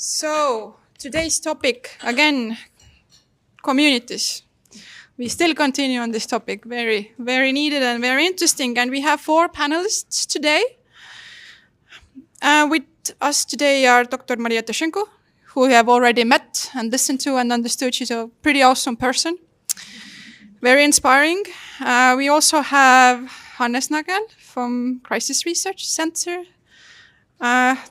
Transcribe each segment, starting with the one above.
So today's topic, again, communities. We still continue on this topic, very, very needed and very interesting. And we have 4 panelists today. With us today are Dr. Maria Tashenko, who we have already met and listened to and understood. She's a pretty awesome person, very inspiring. We also have Hannes Nagel from Crisis Research Centre,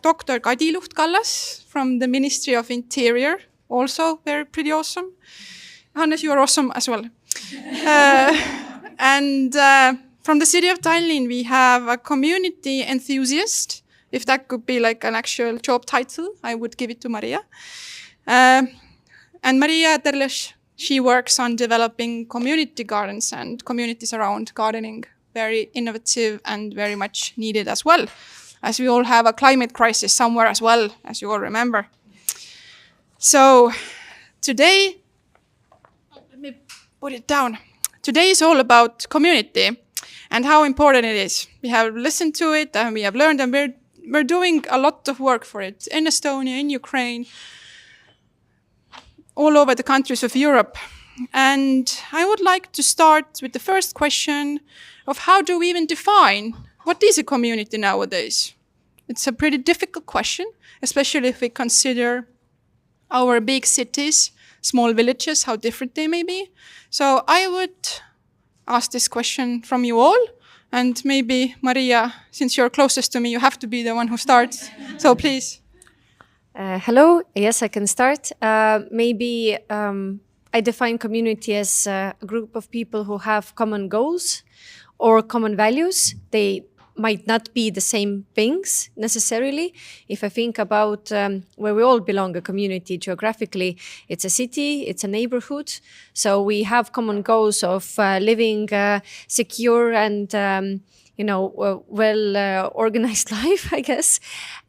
Dr. Kadi Luht-Kallas from the Ministry of Interior, also very pretty awesome. Hannes, you are awesome as well. And from the city of Tallinn, we have a community enthusiast. If that could be like an actual job title, I would give it to Maria. And Maria Terles, she works on developing community gardens and communities around gardening. Very innovative and very much needed as well, as we all have a climate crisis somewhere as well, as you all remember. So today, let me put it down. Today is all about community and how important it is. We have listened to it and we have learned, and we're doing a lot of work for it in Estonia, in Ukraine, all over the countries of Europe. And I would like to start with the first question of how do we even define what is a community nowadays? It's a pretty difficult question, especially if we consider our big cities, small villages, how different they may be. So I would ask this question from you all. And maybe, Maria, since you're closest to me, you have to be the one who starts. So please. Hello. Yes, I can start. Maybe I define community as a group of people who have common goals or common values. They might not be the same things necessarily. If I think about where we all belong, a community geographically, it's a city, it's a neighborhood. So we have common goals of living secure and organized life, I guess.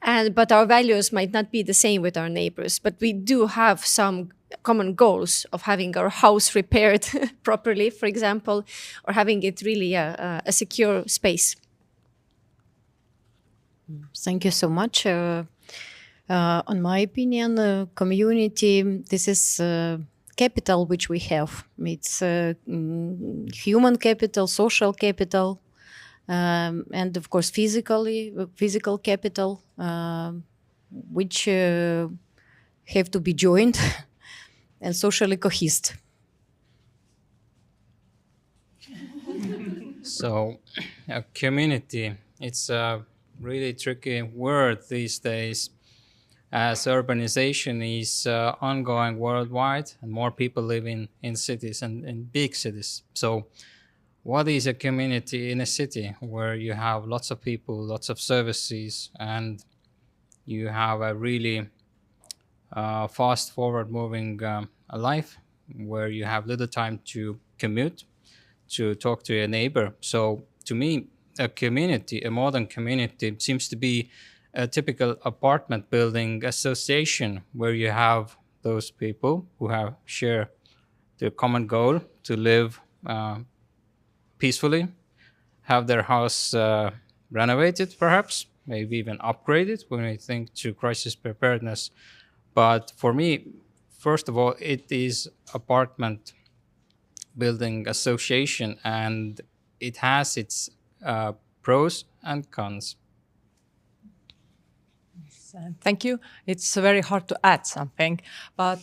But our values might not be the same with our neighbors. But we do have some common goals of having our house repaired properly, for example, or having it really a secure space. Thank you so much. On my opinion, community, this is capital which we have. It's human capital, social capital, and of course physical capital, which have to be joined and socially cohesed. So, a community, it's a really tricky word these days, as urbanization is ongoing worldwide and more people live in cities and in big cities. So what is a community in a city where you have lots of people, lots of services, and you have a really fast forward moving life where you have little time to commute, to talk to your neighbor? So to me, a community, a modern community, seems to be a typical apartment building association where you have those people who share the common goal to live peacefully, have their house renovated perhaps, maybe even upgraded when we think to crisis preparedness. But for me, first of all, it is apartment building association, and it has its pros and cons. Thank you. It's very hard to add something, but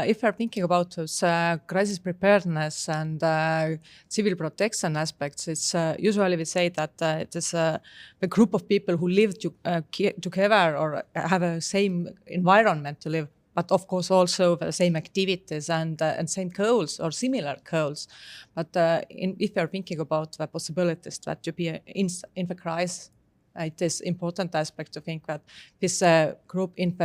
if we're thinking about those crisis preparedness and civil protection aspects, it's usually we say that it is a group of people who live together or have a same environment to live, but of course also the same activities and same goals or similar goals. But if we're thinking about the possibilities that to be in the crisis, it is important aspect to think that this group in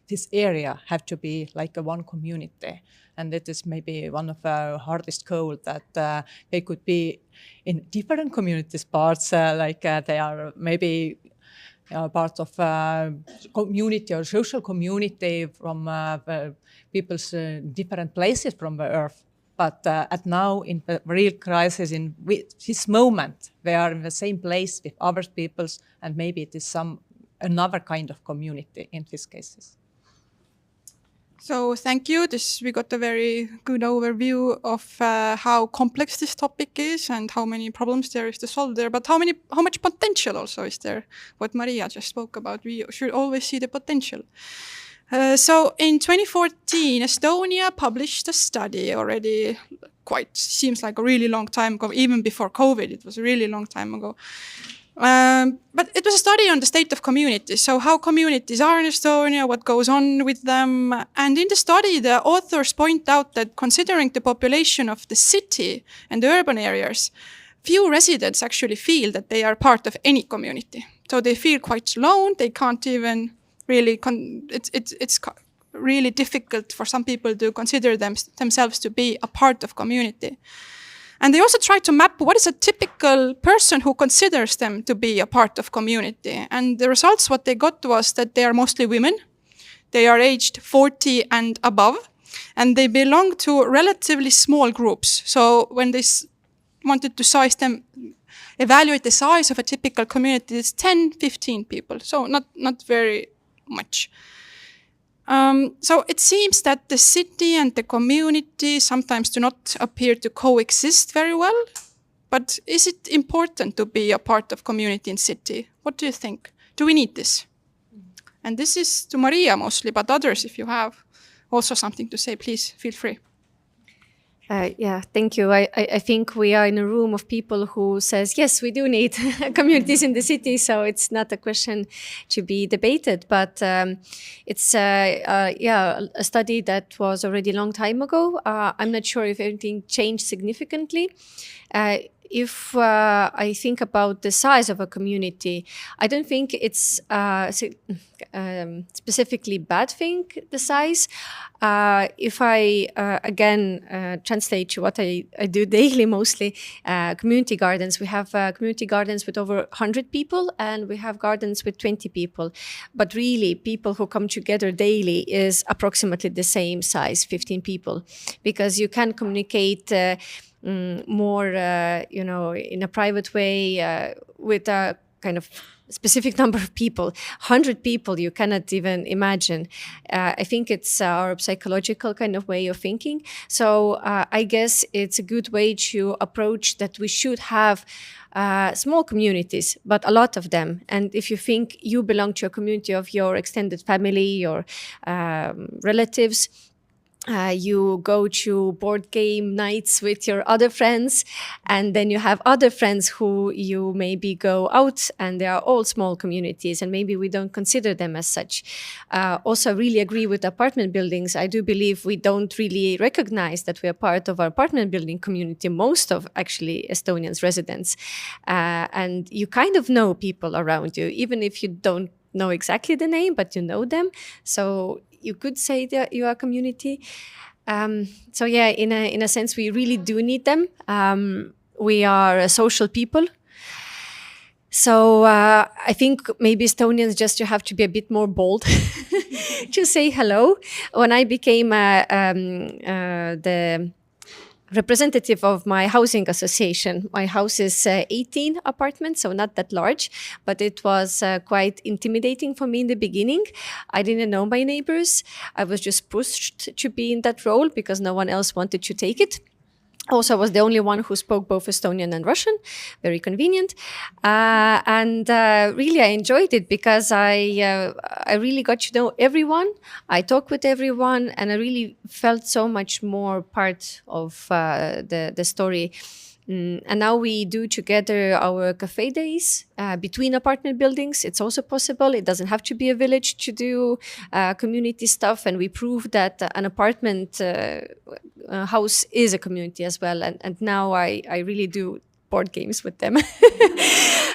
this area have to be like a one community, and it is maybe one of the hardest goals that they could be in different communities parts, they are maybe part of community or social community from people's different places from the earth. But at now, in the real crisis, in this moment, they are in the same place with other peoples, and maybe it is another kind of community in these cases. So thank you. We got a very good overview of how complex this topic is and how many problems there is to solve there. But how much potential also is there? What Maria just spoke about. We should always see the potential. So in 2014, Estonia published a study already seems like a really long time ago, even before COVID, it was a really long time ago. But it was a study on the state of communities. So how communities are in Estonia, what goes on with them. And in the study, the authors point out that considering the population of the city and the urban areas, few residents actually feel that they are part of any community. So they feel quite alone. They can't even really, it's really difficult for some people to consider themselves to be a part of community. And they also try to map what is a typical person who considers them to be a part of community. And the results, what they got was that they are mostly women. They are aged 40 and above, and they belong to relatively small groups. So when they wanted to evaluate the size of a typical community, it's 10, 15 people. So not very much. So it seems that the city and the community sometimes do not appear to coexist very well. But is it important to be a part of community in city? What do you think? Do we need this? And this is to Maria mostly, but others, if you have also something to say, please feel free. Yeah, thank you. I think we are in a room of people who says, yes, we do need communities in the city. So it's not a question to be debated, but it's a study that was already a long time ago. I'm not sure if anything changed significantly. If I think about the size of a community, I don't think it's specifically bad thing, the size. If I, again, translate to what I do daily mostly, community gardens. We have community gardens with over 100 people and we have gardens with 20 people. But really, people who come together daily is approximately the same size, 15 people, because you can communicate more, in a private way with a kind of specific number of people. 100 people you cannot even imagine. I think it's our psychological kind of way of thinking. So I guess it's a good way to approach that we should have small communities, but a lot of them. And if you think you belong to a community of your extended family, your relatives, you go to board game nights with your other friends, and then you have other friends who you maybe go out, and they are all small communities, and maybe we don't consider them as such. Also, I really agree with apartment buildings. I do believe we don't really recognize that we are part of our apartment building community, most of actually Estonians residents. And you kind of know people around you, even if you don't know exactly the name, but you know them. So you could say that you are a community. So yeah, in a sense, we really do need them. We are social people. So I think maybe Estonians just you have to be a bit more bold to say hello. When I became the representative of my housing association. My house is 18 apartments, so not that large, but it was quite intimidating for me in the beginning. I didn't know my neighbors. I was just pushed to be in that role because no one else wanted to take it. Also, I was the only one who spoke both Estonian and Russian, very convenient. And really, I enjoyed it because I really got to know everyone. I talked with everyone, and I really felt so much more part of the story. And now we do together our cafe days between apartment buildings. It's also possible. It doesn't have to be a village to do community stuff. And we prove that an apartment house is a community as well. And now I really do board games with them.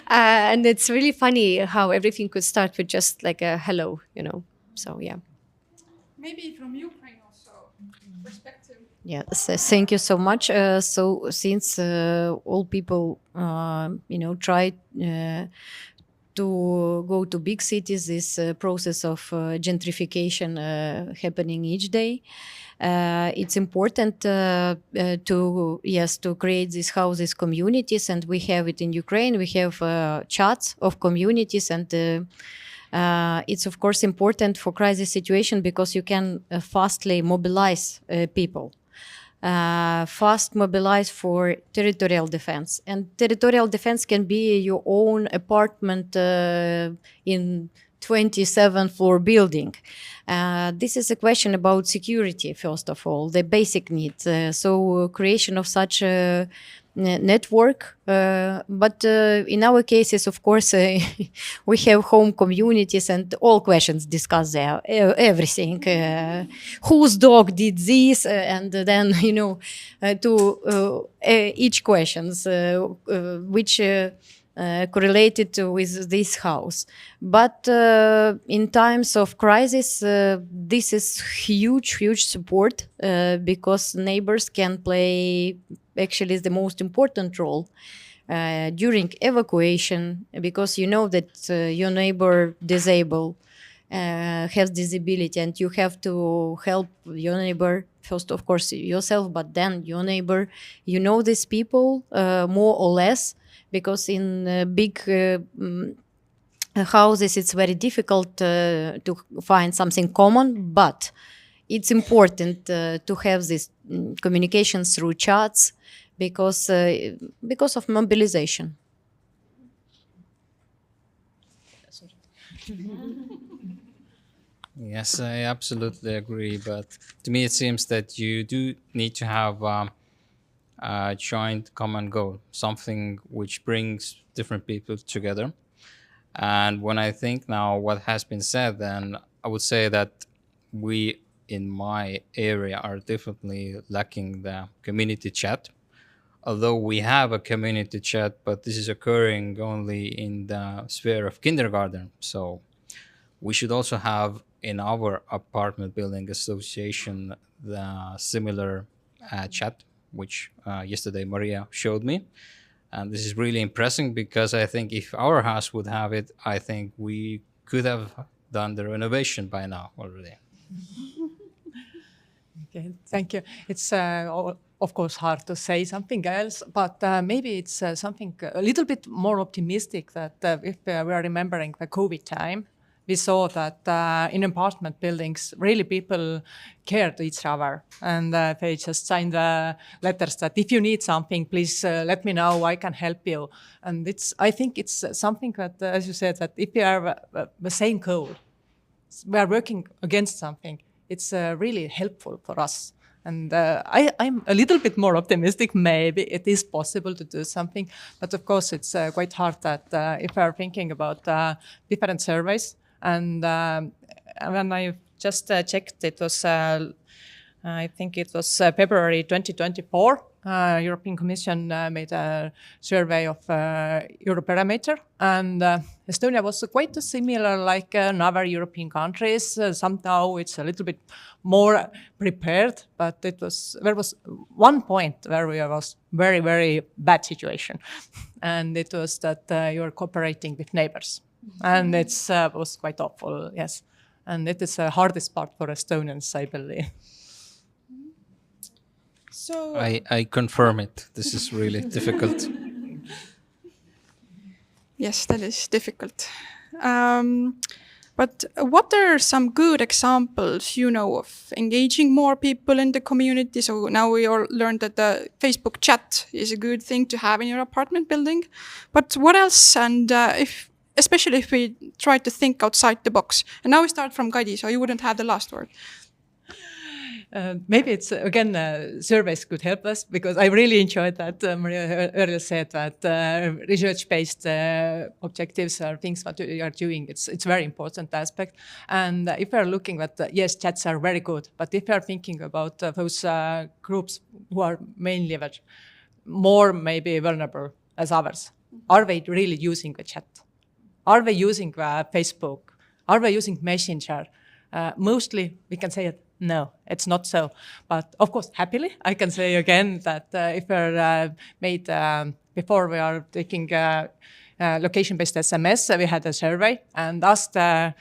And it's really funny how everything could start with just like a hello, So, yeah. Maybe from Ukraine also, perspective. Yeah, thank you so much. So since all people, try to go to big cities, this process of gentrification happening each day, it's important to create these houses communities, and we have it in Ukraine. We have chats of communities, and It's of course important for crisis situation because you can fastly mobilize people. Fast mobilize for territorial defense. And territorial defense can be your own apartment in 27th floor building. This is a question about security, first of all, the basic needs. So creation of such a network. But in our cases, of course, we have home communities and all questions discussed there, everything. Whose dog did this? And then, to each questions, which correlated with this house. But in times of crisis, this is huge support because neighbors can play actually the most important role during evacuation, because you know that your neighbor disabled, has disability, and you have to help your neighbor, first of course yourself, but then your neighbor. You know these people more or less, because in big houses it's very difficult to find something common, but it's important to have this communication through chats because of mobilization. Yes, I absolutely agree. But to me, it seems that you do need to have a joint common goal, something which brings different people together. And when I think now what has been said, then I would say that we in my area are definitely lacking the community chat. Although we have a community chat, but this is occurring only in the sphere of kindergarten. So we should also have in our apartment building association the similar chat, which yesterday Maria showed me. And this is really impressive because I think if our house would have it, I think we could have done the renovation by now already. Okay, thank you. It's of course hard to say something else, but maybe it's something a little bit more optimistic that if we are remembering the COVID time, we saw that in apartment buildings, really people cared each other, and they just signed letters that if you need something, please let me know, I can help you. And I think it's something that, as you said, that if we are the same goal, we are working against something, it's really helpful for us. And I'm a little bit more optimistic. Maybe it is possible to do something, but of course it's quite hard that if we are thinking about different surveys. And when I just checked, it was, I think it was February 2024, European Commission made a survey of Europarameter, and Estonia was quite similar like other European countries. Somehow it's a little bit more prepared, but there was one point where we was very, very bad situation, and it was that you are cooperating with neighbors. And it was quite awful, yes. And it is the hardest part for Estonians, I believe. So I confirm it. This is really difficult. yes, that is difficult. But what are some good examples, of engaging more people in the community? So now we all learned that the Facebook chat is a good thing to have in your apartment building. But what else? And especially if we try to think outside the box. And now we start from Kadi, so you wouldn't have the last word. Maybe it's, again, surveys could help us, because I really enjoyed that Maria earlier said that research-based objectives are things that we are doing. It's very important aspect. And if we're looking at, yes, chats are very good, but if we're thinking about those groups who are mainly more maybe vulnerable as others, are they really using the chat? Are they using Facebook? Are they using Messenger? Mostly, we can say it, no, it's not so. But of course, happily, I can say again that if we're made, before we are taking location-based SMS, we had a survey and asked,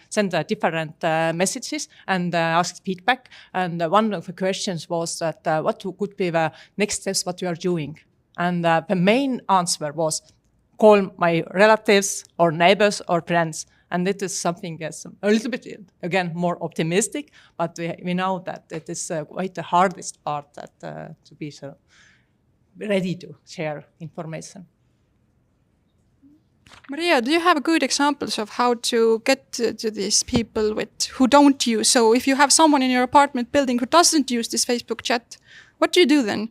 send different messages and asked feedback. And one of the questions was that what could be the next steps, what you are doing? And the main answer was, call my relatives or neighbors or friends. And it is something a little bit, again, more optimistic, but we know that it is quite the hardest part to be so ready to share information. Maria, do you have good examples of how to get to these people who don't use? So if you have someone in your apartment building who doesn't use this Facebook chat, what do you do then?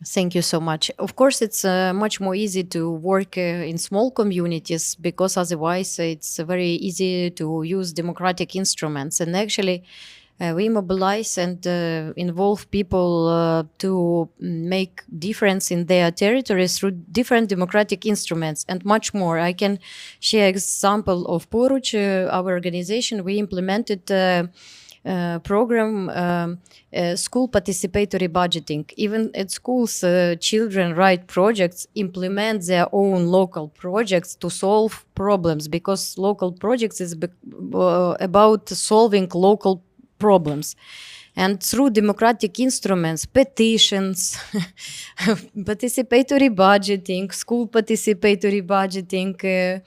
Thank you so much. Of course, it's much more easy to work in small communities, because otherwise it's very easy to use democratic instruments. And actually, we mobilize and involve people to make difference in their territories through different democratic instruments and much more. I can share example of Poruch, our organization. We implemented program school participatory budgeting. Even at schools, children write projects, implement their own local projects to solve problems, because local projects is about solving local problems. And through democratic instruments, petitions, participatory budgeting, school participatory budgeting,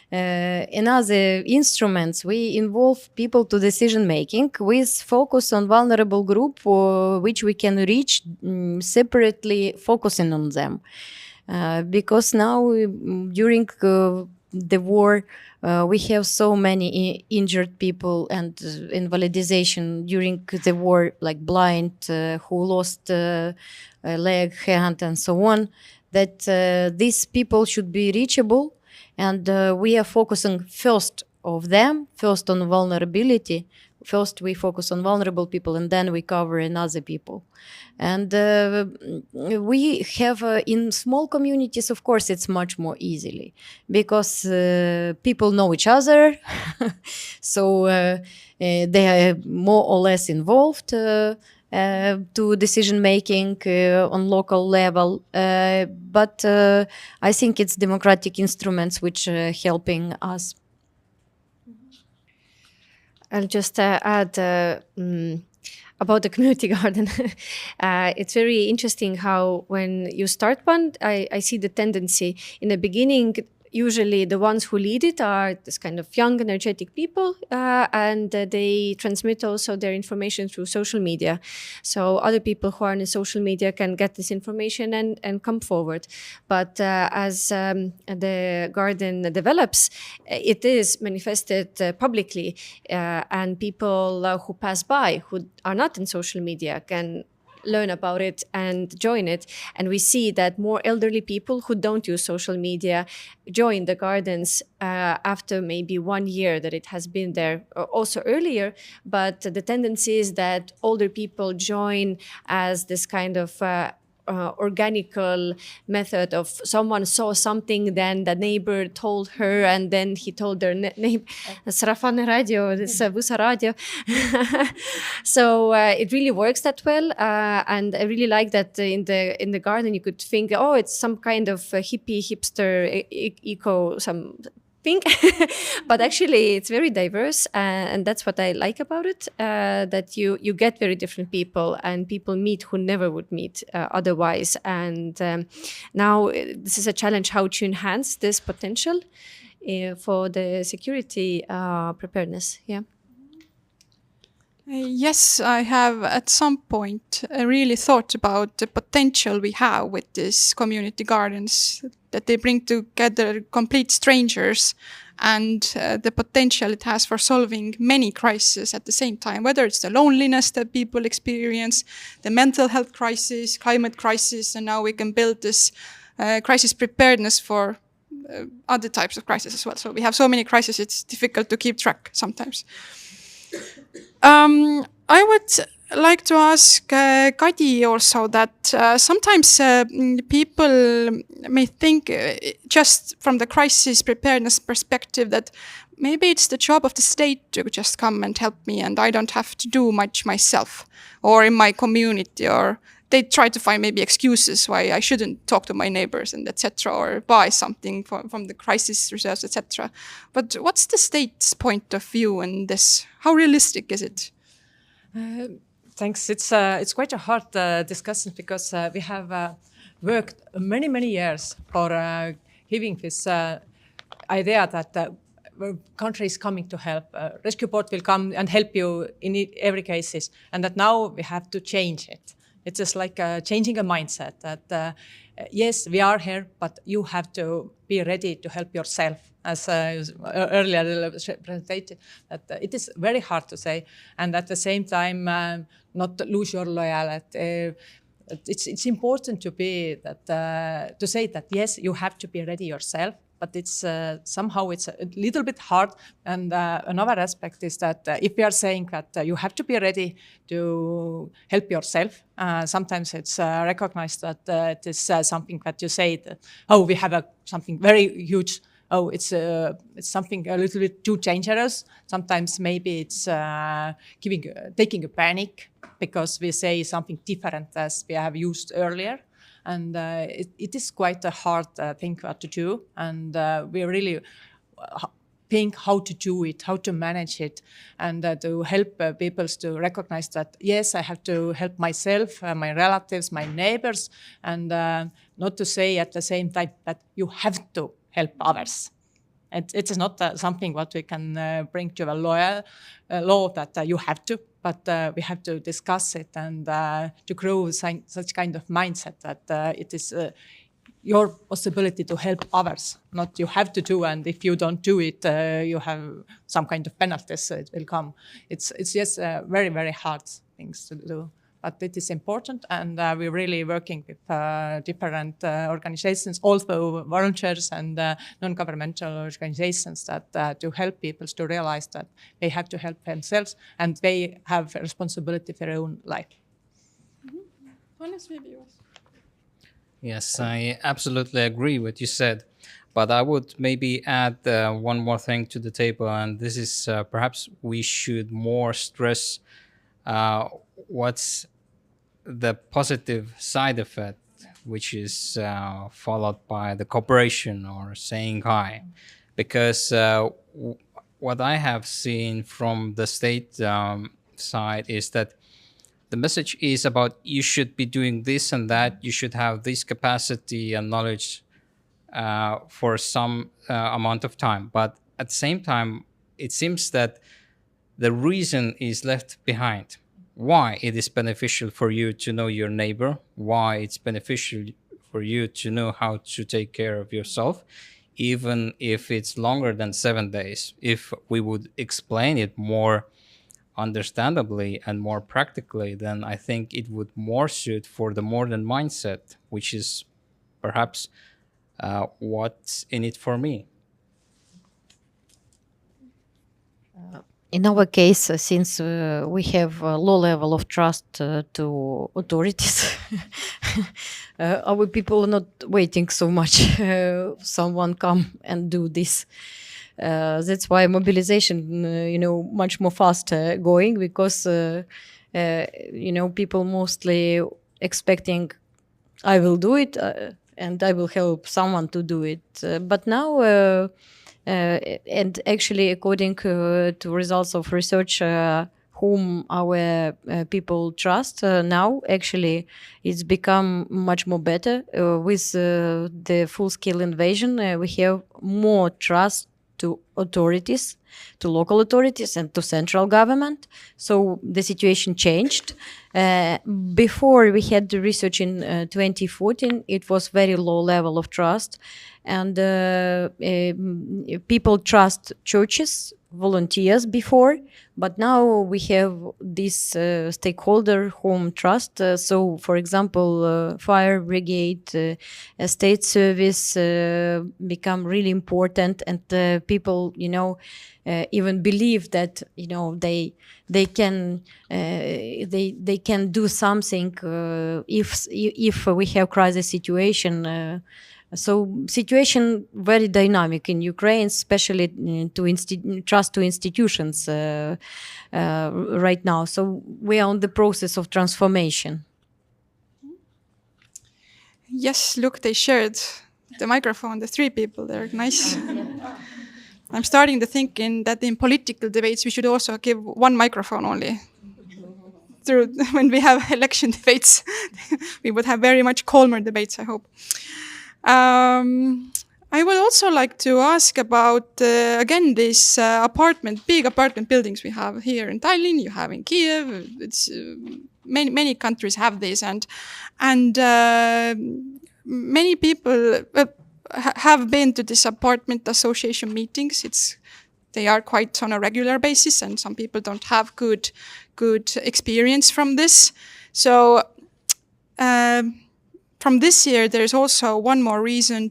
and other instruments, we involve people to decision making with focus on vulnerable group, which we can reach separately, focusing on them. Because now, during the war, we have so many injured people and invalidization during the war, like blind, who lost a leg, hand, and so on, that these people should be reachable. And we are focusing first on vulnerability. First, we focus on vulnerable people, and then we cover other people. And we have, in small communities, of course, it's much more easily, because people know each other, so they are more or less involved to decision making on local level. But I think it's democratic instruments which are helping us. I'll just add about the community garden. It's very interesting how when you start one, I see the tendency in the beginning. Usually the ones who lead it are this kind of young, energetic people, and they transmit also their information through social media. So other people who are in social media can get this information and come forward. But as the garden develops, it is manifested publicly, and people who pass by, who are not in social media, can learn about it and join it. And we see that more elderly people who don't use social media join the gardens after maybe 1 year that it has been there, also earlier. But the tendency is that older people join as this kind of organical method of someone saw something, then the neighbor told her, and then he told their neighbor. Sarafanne radio, this Vusa radio. So it really works that well, and I really like that in the garden you could think, oh, it's some kind of hippie, hipster, eco something. But actually it's very diverse, and that's what I like about it, that you get very different people, and people meet who never would meet otherwise. And now this is a challenge, how to enhance this potential for the security preparedness. Yeah. Yes, I have at some point really thought about the potential we have with these community gardens, that they bring together complete strangers, and the potential it has for solving many crises at the same time, whether it's the loneliness that people experience, the mental health crisis, climate crisis, and now we can build this crisis preparedness for other types of crises as well. So we have so many crises, it's difficult to keep track sometimes. I would like to ask Kadi also that sometimes people may think, just from the crisis preparedness perspective, that maybe it's the job of the state to just come and help me and I don't have to do much myself or in my community, or they try to find maybe excuses why I shouldn't talk to my neighbors and etc., or buy something from the crisis reserves, etc. But what's the state's point of view in this? How realistic is it? Thanks. It's quite a hard discussion, because we have worked many years for giving this idea that country is coming to help, rescue boat will come and help you in every cases, and that now we have to change it. It's just like changing a mindset that yes, we are here, but you have to be ready to help yourself. As earlier presented, that it is very hard to say, and at the same time not lose your loyalty. It's important to be that to say that yes, you have to be ready yourself, but it's somehow it's a little bit hard. And another aspect is that if we are saying that you have to be ready to help yourself, sometimes it's recognized that it is something that you say that, oh, we have something very huge. Oh, it's something a little bit too dangerous. Sometimes maybe it's taking a panic because we say something different as we have used earlier. And it is quite a hard thing to do. And we really think how to do it, how to manage it, and to help people to recognize that, yes, I have to help myself, my relatives, my neighbors, and not to say at the same time that you have to help others. It is not something what we can bring to a law that you have to, but we have to discuss it and to grow such kind of mindset that it is your possibility to help others, not you have to do, and if you don't do it, you have some kind of penalties, so it will come. It's just very, very hard things to do. But it is important, and we're really working with different organizations, also volunteers and non-governmental organizations that to help people to realize that they have to help themselves and they have a responsibility for their own life. Yes, I absolutely agree with what you said, but I would maybe add one more thing to the table, and this is perhaps we should more stress what's the positive side effect, which is followed by the cooperation or saying hi. Because what I have seen from the state side is that the message is about you should be doing this and that, you should have this capacity and knowledge for some amount of time. But at the same time, it seems that the reason is left behind. Why it is beneficial for you to know your neighbor, why it's beneficial for you to know how to take care of yourself, even if it's longer than 7 days. If we would explain it more understandably and more practically, then I think it would more suit for the modern mindset, which is perhaps what's in it for me. In our case, since we have a low level of trust to authorities, our people are not waiting so much. Someone come and do this. That's why mobilization, much more faster going, because people mostly expecting I will do it and I will help someone to do it. But now. And actually, according to results of research, whom our people trust now, actually, it's become much more better. With the full-scale invasion, we have more trust to authorities, to local authorities and to central government. So the situation changed. Before we had the research in 2014, it was very low level of trust. And people trust churches, volunteers before, but now we have this stakeholder whom trust. So, for example, fire brigade, state service become really important, and people, even believe that they can do something if we have crisis situation. So situation very dynamic in Ukraine, especially to trust to institutions right now. So we are on the process of transformation. Yes, look, they shared the microphone, the three people there. Nice. I'm starting to think that in political debates we should also give one microphone only. When we have election debates, we would have very much calmer debates, I hope. I would also like to ask about, again, these big apartment buildings we have here in Tallinn, you have in Kiev, it's, many countries have this, and many people have been to this apartment association meetings. They are quite on a regular basis, and some people don't have good experience from this. So from this year, there's also one more reason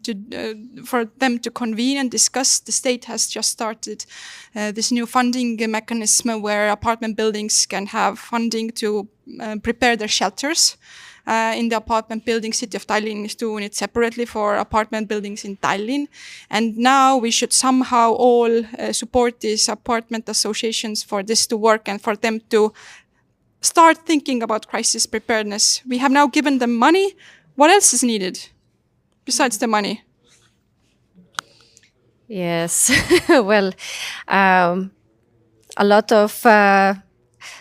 for them to convene and discuss. The state has just started this new funding mechanism where apartment buildings can have funding to prepare their shelters. In the apartment building, City of Tallinn is doing it separately for apartment buildings in Tallinn. And now we should somehow all support these apartment associations for this to work and for them to start thinking about crisis preparedness. We have now given them money. What else is needed besides the money? Yes, well, a lot of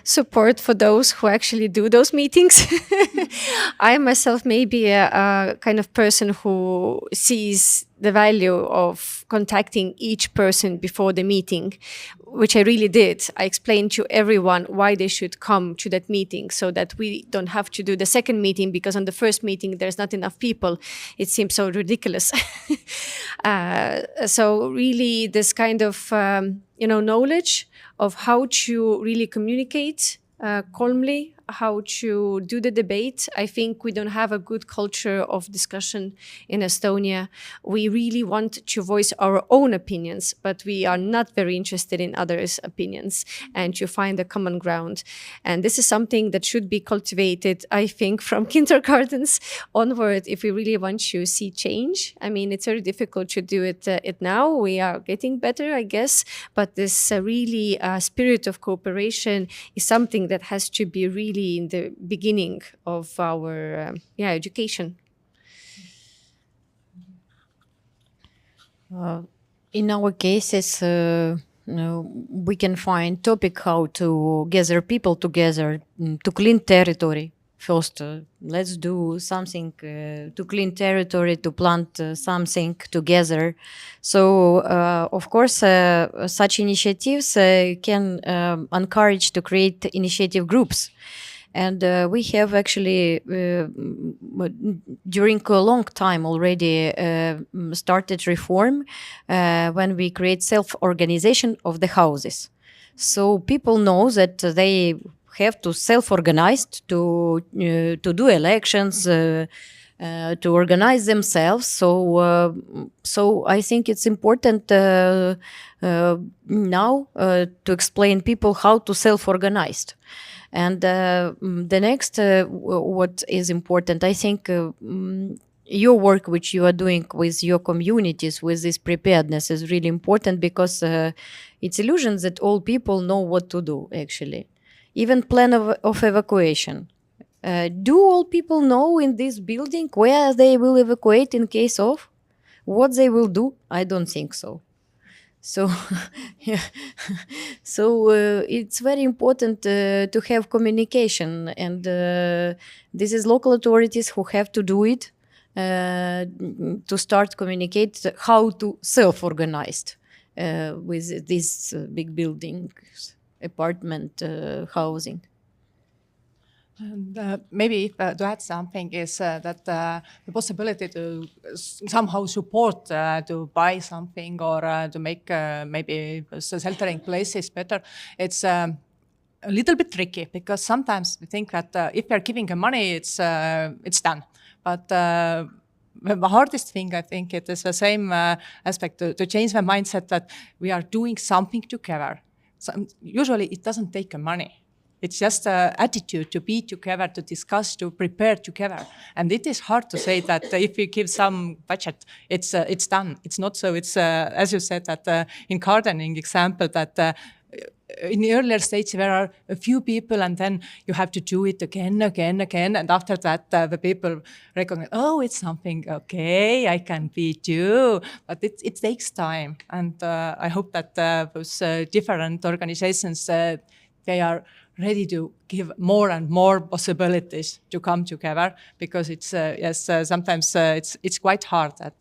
support for those who actually do those meetings. I myself may be a kind of person who sees the value of contacting each person before the meeting, which I really did. I explained to everyone why they should come to that meeting so that we don't have to do the second meeting, because on the first meeting there's not enough people. It seems so ridiculous. So really this kind of knowledge of how to really communicate calmly, how to do the debate. I think we don't have a good culture of discussion in Estonia. We really want to voice our own opinions, but we are not very interested in others' opinions and to find a common ground. And this is something that should be cultivated, I think, from kindergartens onward if we really want to see change. I mean, it's very difficult to do it now. We are getting better, I guess, but this really spirit of cooperation is something that has to be really in the beginning of our education. In our cases, we can find topic how to gather people together to clean territory. First, let's do something to clean territory, to plant something together. So, of course, such initiatives can encourage to create initiative groups. And we have actually, during a long time already, started reform when we create self-organization of the houses. So people know that they have to self-organize to do elections, to organize themselves. So I think it's important now to explain people how to self-organize. And the next, what is important, I think your work which you are doing with your communities, with this preparedness is really important, because it's illusion that all people know what to do, actually. Even plan of evacuation. Do all people know in this building where they will evacuate in case of? What they will do? I don't think so. So, yeah. So it's very important to have communication, and this is local authorities who have to do it, to start communicate how to self-organize with these big buildings, apartment housing. And maybe to add something is that the possibility to somehow support to buy something or to make maybe sheltering places better, it's a little bit tricky, because sometimes we think that if you're giving money, it's done. But the hardest thing, I think, it is the same aspect to change the mindset that we are doing something together. So usually it doesn't take money. It's just an attitude to be together, to discuss, to prepare together. And it is hard to say that if you give some budget, it's done. It's not so. It's, as you said, that in gardening example, that in the earlier stage, there are a few people, and then you have to do it again. And after that, the people recognize, oh, it's something, okay, I can be too. But it takes time. And I hope that those different organizations, they are ready to give more and more possibilities to come together, because it's sometimes it's quite hard at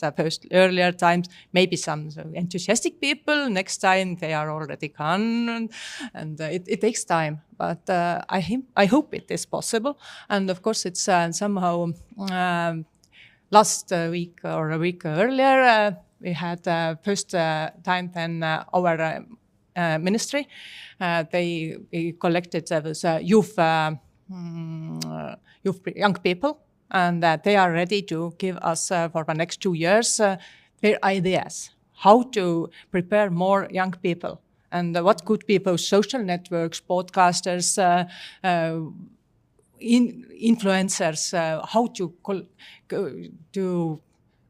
earlier times. Maybe some enthusiastic people, next time they are already gone, and it takes time. But I hope it is possible, and of course it's somehow. Last week or a week earlier, we had first time when our ministry, they collected those youth, young people, and they are ready to give us for the next 2 years their ideas how to prepare more young people, and what could be those social networks, podcasters, influencers, how to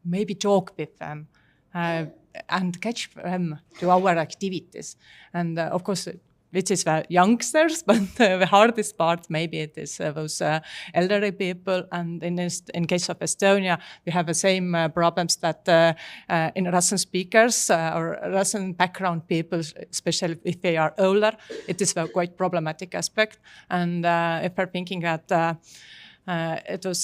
maybe talk with them and catch them to our activities. And of course, which is the youngsters, but the hardest part maybe it is those elderly people. And in case of Estonia, we have the same problems that in Russian speakers or Russian background people, especially if they are older, it is a quite problematic aspect. And if we're thinking that it was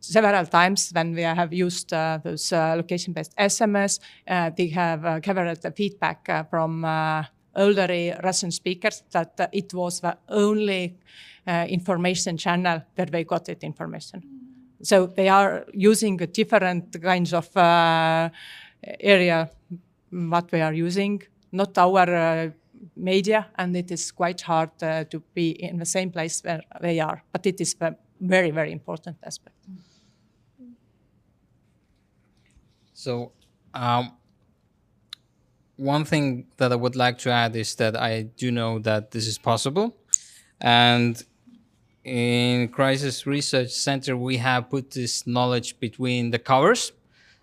several times when we have used those location-based SMS, they have gathered the feedback from elderly Russian speakers that it was the only information channel that they got it information. So they are using different kinds of area what we are using, not our media, and it is quite hard to be in the same place where they are. But it is a very, very important aspect. So one thing that I would like to add is that I do know that this is possible. And in Crisis Research Centre, we have put this knowledge between the covers.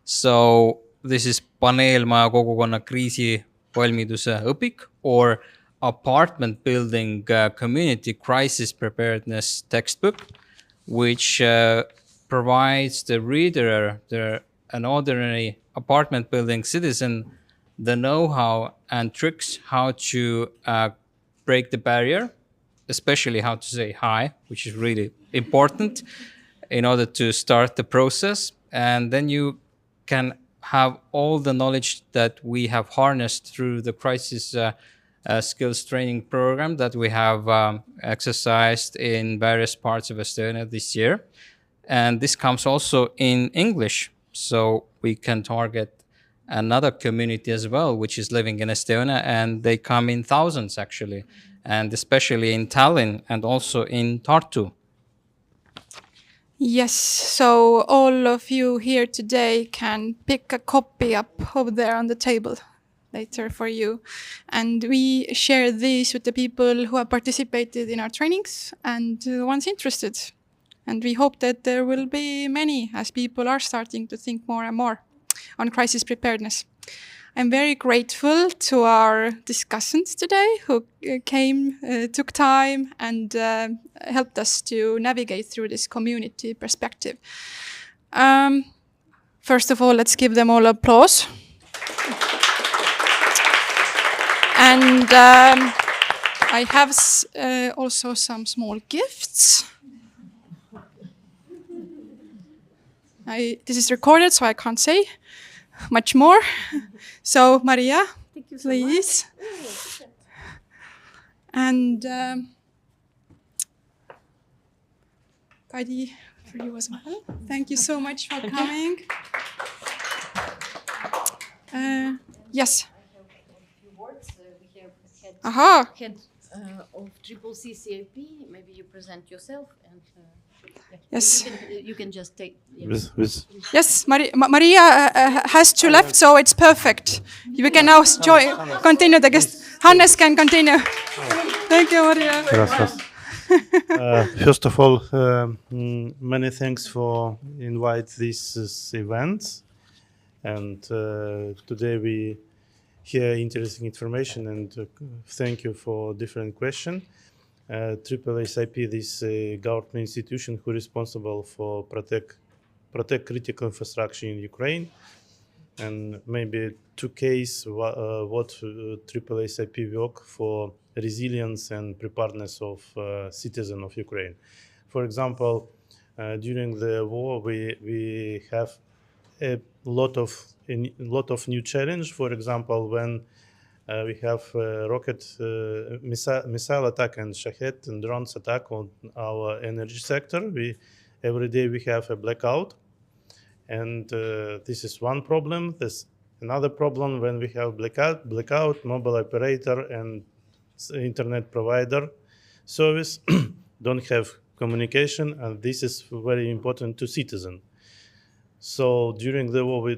So this is paneelmaja kogukonna kriisivalmiduse õpik, or apartment building community crisis preparedness textbook, which provides the reader, an ordinary apartment building citizen, the know-how and tricks how to break the barrier, especially how to say hi, which is really important in order to start the process. And then you can have all the knowledge that we have harnessed through the crisis skills training program that we have exercised in various parts of Estonia this year. And this comes also in English, so we can target another community as well, which is living in Estonia, and they come in thousands actually, and especially in Tallinn and also in Tartu. Yes, so all of you here today can pick a copy up over there on the table later for you. And we share these with the people who have participated in our trainings and the ones interested. And we hope that there will be many, as people are starting to think more and more on crisis preparedness. I'm very grateful to our discussants today who came, took time and helped us to navigate through this community perspective. First of all, let's give them all applause. And I have also some small gifts. This is recorded, so I can't say much more. So, Maria, please. And Kadi, for you as well. Thank you so much for coming. Yes. Aha. Head of Triple CCIP, maybe you present yourself and yes. You can just take. Yes, Maria has to left, so it's perfect. We can now continue the guest. Hannes can continue. Thank you, Maria. First of all, many thanks for invite this event, and today we hear interesting information, and thank you for different questions. Triple SIP, this government institution who is responsible for protect critical infrastructure in Ukraine. and maybe to case what triple SIP work for resilience and preparedness of citizens of Ukraine. For example, during the war, we have a lot of new challenge. For example, when we have rocket missile attack and Shahed and drones attack on our energy sector. Every day we have a blackout, and this is one problem. There's another problem when we have blackout, mobile operator and internet provider service don't have communication, and this is very important to citizen. So during the war,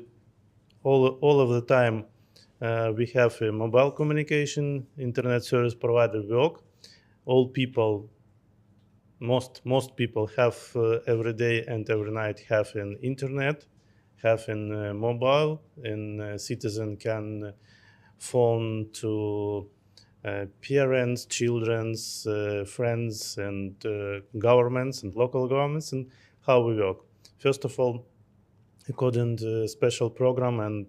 all of the time, we have a mobile communication, internet service provider work. All people, most people have every day and every night have an internet, have an mobile, and citizen can phone to parents, children's, friends, and governments and local governments, and how we work. First of all, according to special program and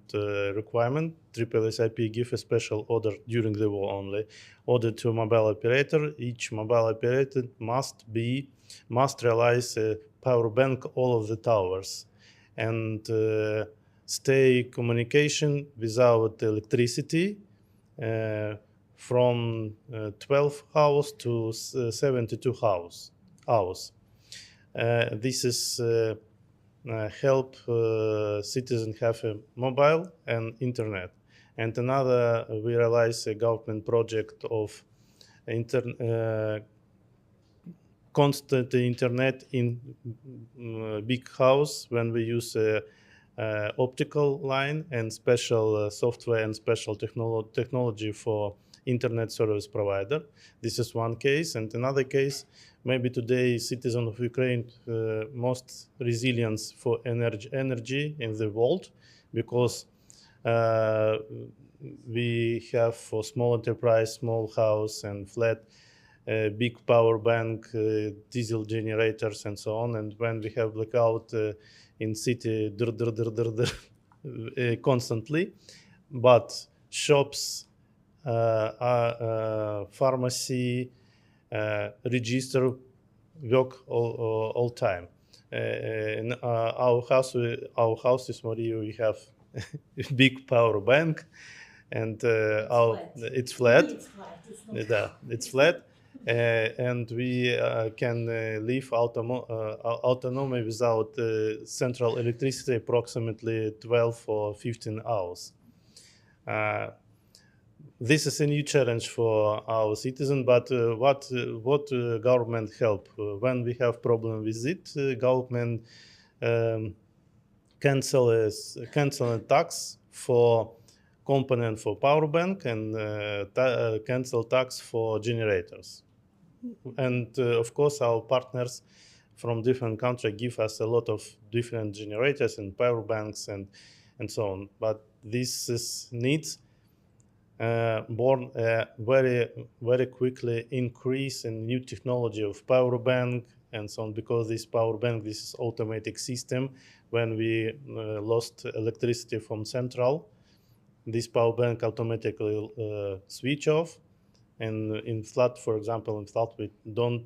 requirement, triple SIP give a special order during the war only. Order to mobile operator. Each mobile operator must realize a power bank all of the towers, and stay communication without electricity from 12 hours to 72 hours. This is help citizens have a mobile and internet. And another, we realize a government project of constant internet in big house when we use optical line and special software and special technology for internet service provider. This is one case. And another case, maybe today citizen of Ukraine most resilience for energy in the world, because we have for small enterprise, small house and flat, big power bank, diesel generators and so on. And when we have blackout in city constantly, but shops, pharmacy, register work all time. In our houses, Maria, we have a big power bank, and it's flat. It's flat, and we can live autonomy without central electricity approximately 12 or 15 hours. This is a new challenge for our citizens, but what government help? When we have problem with it, government cancel a tax for component for power bank and cancel tax for generators. And of course, our partners from different countries give us a lot of different generators and power banks and so on. But this needs born very quickly increase in new technology of power bank and so on, because this power bank, this is automatic system. When we lost electricity from central, this power bank automatically switch off. And in flood, for example, in flood we don't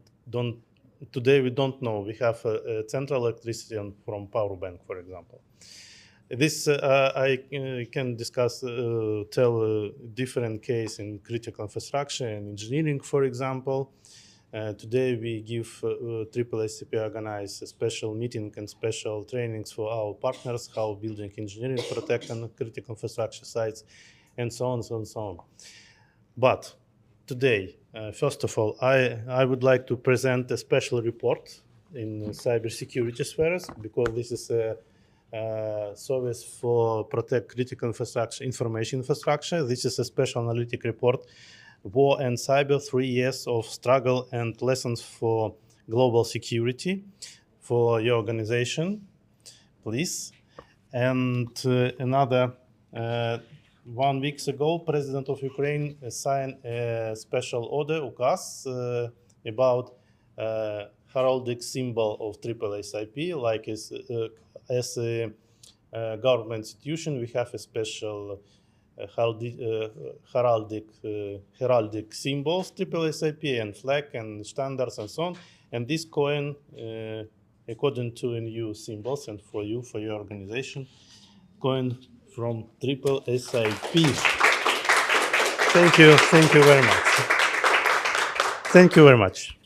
today we don't know we have central electricity from power bank, for example. This I can discuss, tell different case in critical infrastructure and engineering, for example. Today we give triple SCP organize a special meeting and special trainings for our partners, how building engineering protect on critical infrastructure sites, and so on, so on, so on. But today, first of all, I would like to present a special report in cybersecurity spheres, because this is a service for protect critical infrastructure, information infrastructure. This is a special analytic report, War and Cyber, 3 years of struggle and lessons for global security, for your organization, please. And another, 1 week ago, President of Ukraine signed a special order, ukaz, about heraldic symbol of triple SIP, like as a government institution, we have a special heraldic symbols, triple SIP and flag and standards and so on. And this coin, according to new symbols and for you, for your organization, coin from triple SIP. Thank you very much. Thank you very much.